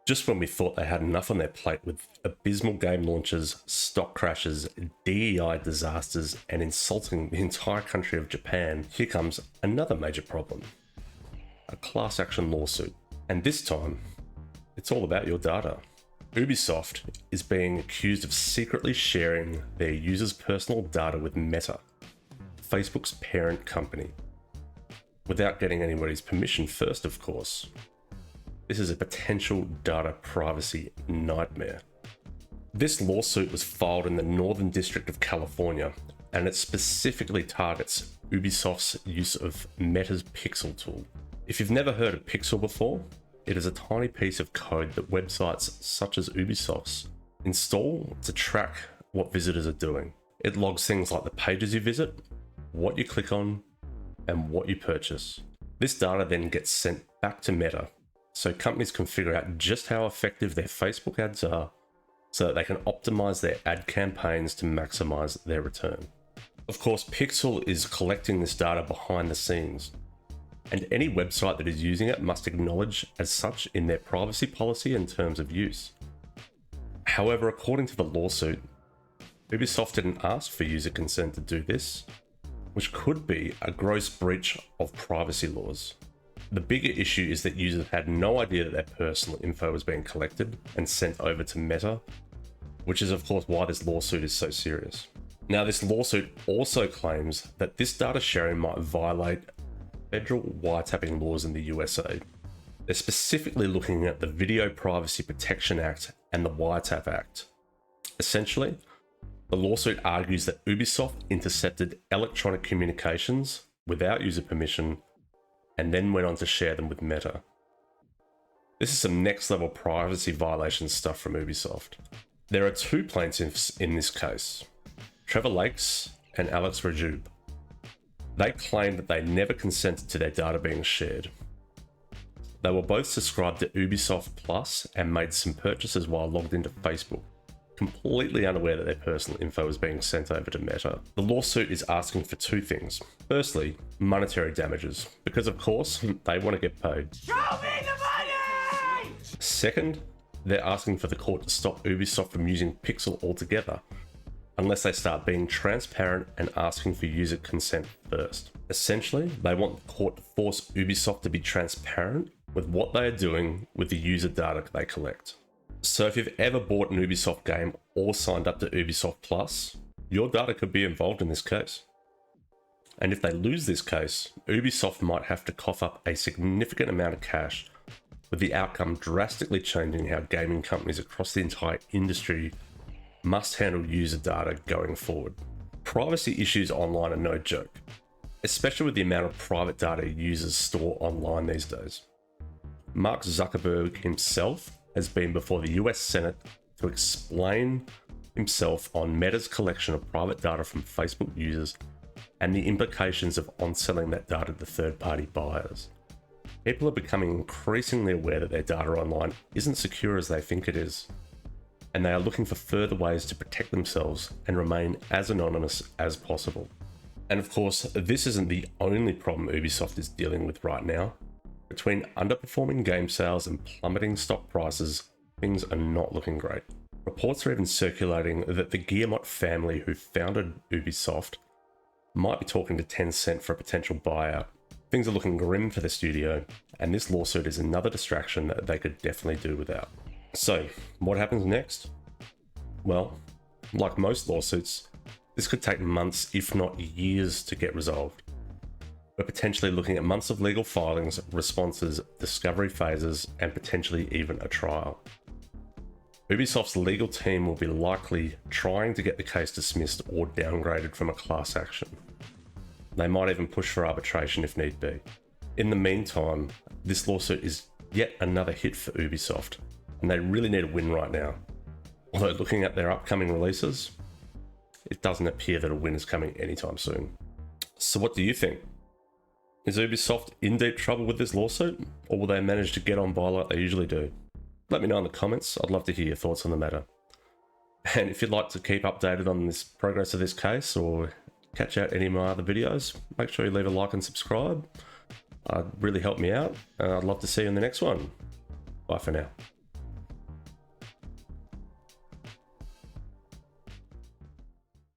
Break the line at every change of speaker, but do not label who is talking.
Just when we thought they had enough on their plate with abysmal game launches, stock crashes, DEI disasters, and insulting the entire country of Japan, here comes another major problem. A class action lawsuit. And this time, it's all about your data. Ubisoft is being accused of secretly sharing their users' personal data with Meta, Facebook's parent company, without getting anybody's permission first, of course. This is a potential data privacy nightmare. This lawsuit was filed in the Northern District of California, and it specifically targets Ubisoft's use of Meta's Pixel tool. If you've never heard of Pixel before, it is a tiny piece of code that websites such as Ubisoft's install to track what visitors are doing. It logs things like the pages you visit, what you click on, and what you purchase. This data then gets sent back to Meta, so companies can figure out just how effective their Facebook ads are so that they can optimize their ad campaigns to maximize their return. Of course, Pixel is collecting this data behind the scenes, and any website that is using it must acknowledge as such in their privacy policy and terms of use. However, according to the lawsuit, Ubisoft didn't ask for user consent to do this, which could be a gross breach of privacy laws. The bigger issue is that users had no idea that their personal info was being collected and sent over to Meta, which is of course why this lawsuit is so serious. Now, this lawsuit also claims that this data sharing might violate federal wiretapping laws in the USA. They're specifically looking at the Video Privacy Protection Act and the Wiretap Act. Essentially, the lawsuit argues that Ubisoft intercepted electronic communications without user permission and then went on to share them with Meta. This is some next level privacy violation stuff from Ubisoft. There are two plaintiffs in this case, Trevor Lakes and Alex Rajub. They claim that they never consented to their data being shared. They were both subscribed to Ubisoft Plus and made some purchases while logged into Facebook, completely unaware that their personal info was being sent over to Meta. The lawsuit is asking for two things. Firstly, monetary damages, because of course, they want to get paid.
Show me the money!
Second, they're asking for the court to stop Ubisoft from using Pixel altogether, unless they start being transparent and asking for user consent first. Essentially, they want the court to force Ubisoft to be transparent with what they are doing with the user data they collect. So if you've ever bought an Ubisoft game or signed up to Ubisoft Plus, your data could be involved in this case. And if they lose this case, Ubisoft might have to cough up a significant amount of cash, with the outcome drastically changing how gaming companies across the entire industry must handle user data going forward. Privacy issues online are no joke, especially with the amount of private data users store online these days. Mark Zuckerberg himself has been before the US Senate to explain himself on Meta's collection of private data from Facebook users and the implications of on-selling that data to third-party buyers. People are becoming increasingly aware that their data online isn't secure as they think it is, and they are looking for further ways to protect themselves and remain as anonymous as possible. And of course, this isn't the only problem Ubisoft is dealing with right now. Between underperforming game sales and plummeting stock prices, things are not looking great. Reports are even circulating that the Guillemot family who founded Ubisoft might be talking to Tencent for a potential buyout. Things are looking grim for the studio, and this lawsuit is another distraction that they could definitely do without. So, what happens next? Well, like most lawsuits, this could take months, if not years, to get resolved. We're potentially looking at months of legal filings, responses, discovery phases, and potentially even a trial. Ubisoft's legal team will be likely trying to get the case dismissed or downgraded from a class action. They might even push for arbitration if need be. In the meantime, this lawsuit is yet another hit for Ubisoft, and they really need a win right now. Although looking at their upcoming releases, it doesn't appear that a win is coming anytime soon. So what do you think? Is Ubisoft in deep trouble with this lawsuit, or will they manage to get on by like they usually do? Let me know in the comments. I'd love to hear your thoughts on the matter. And if you'd like to keep updated on this progress of this case or catch out any of my other videos, make sure you leave a like and subscribe. It'd really help me out, and I'd love to see you in the next one. Bye for now.